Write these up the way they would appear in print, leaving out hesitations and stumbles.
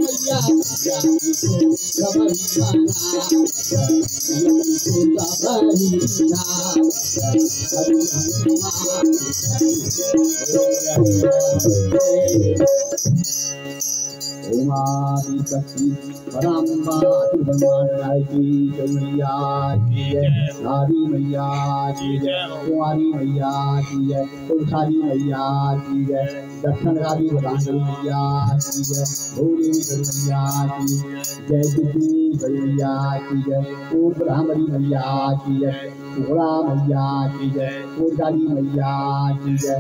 मैया परम्बा भगवान की मैया की जय, नारी मैया की जय, कुंवारी मैया की जय, तुलसारी मैया की जय, दक्षिणकारी भगवान मैया की जय, भोली मैया की जय, सिद्धि मैया की जय, पूर्व ब्राह्मणी मैया की जय, घोड़ा मैया की जय, पूर्वकारी मैया की जय,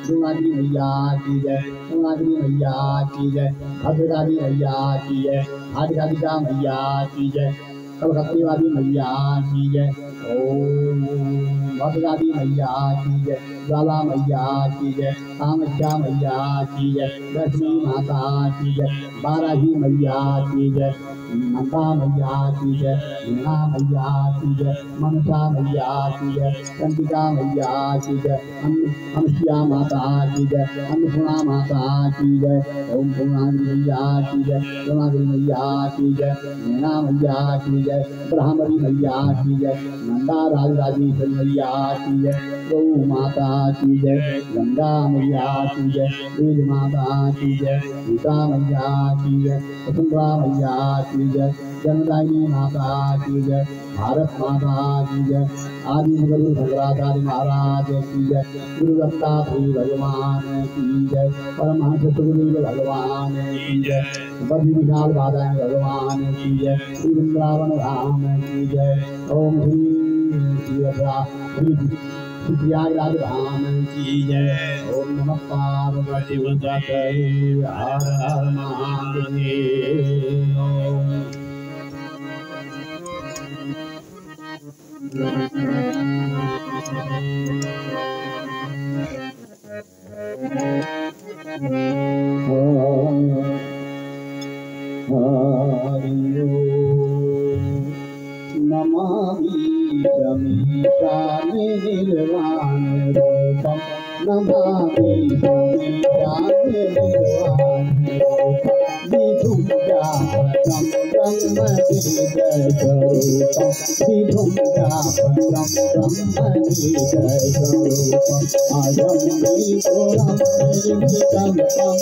दुर्गानी मैया की जय, कुंवारी मैया की जय, भद्रकाली मैया की जय, आदिकालिका मैया की जय, कलकत्ते वाली मैया की जय, ओम भद्रकाली मैया की जय, ज्वाला मैया की जय, कामाख्या मैया की जय, लक्ष्मी माता की जय, बाराही मैया की जय, नंदा मैया की जय, मीना मैया की जय, मनसा मैया की जय, चंडिका मैया की जय, हंसिया माता की जय, अन्नपूर्णा माता की जय, ओम पूर्णांगी मैया की जय, पूर्णांगी मैया की जय, मीना मैया की जय, ब्राह्मणी मैया की जय, नंदा राजराजेश्वरी मैया की जय, गौ माता की जय, गंगा मैया की जय, वेद माता की जय, सीता मैया की जय, वसुंधरा मैया की जय, जनदायिनी माता की जय, भारत माता की जय, आदि गुरु शंकराचार्य महाराज की जय, गुरु दत्तात्रेय भगवान की जय, परमहंस सुखदेव भगवान की जय, बद्री विशाल बादल भगवान की जय, श्री वृंदावन धाम की जय, ओम श्री प्रयागराज धाम की जय, ओम नमः पार्वती पतये हर हर महादेव। नमामि शमीशा निर्वाण रूपम, नमामि शमीशा निर्वाण रूपम, विधुं व्यापकं ब्रह्मवेदस्वरूपं, विधुं व्यापकं ब्रह्मवेदस्वरूपं, अजं निर्घोरं निर्विकल्पं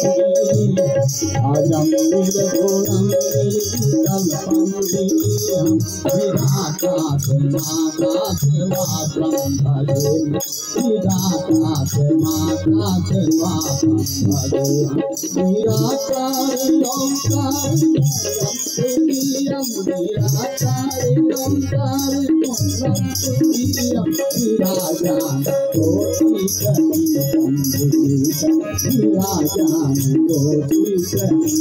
अजं निर्घोरं निर्विकल्पं वीर्यं विधातात्माकाशमात्रं भजेम, विधातात्माकाशमात्रं भजेम, निराकारि ओंकारि तुरीयं, निराकारि ओंकारि तुरीयं, विराजान कोटिकटिकं विराजान कोटिकटिकं।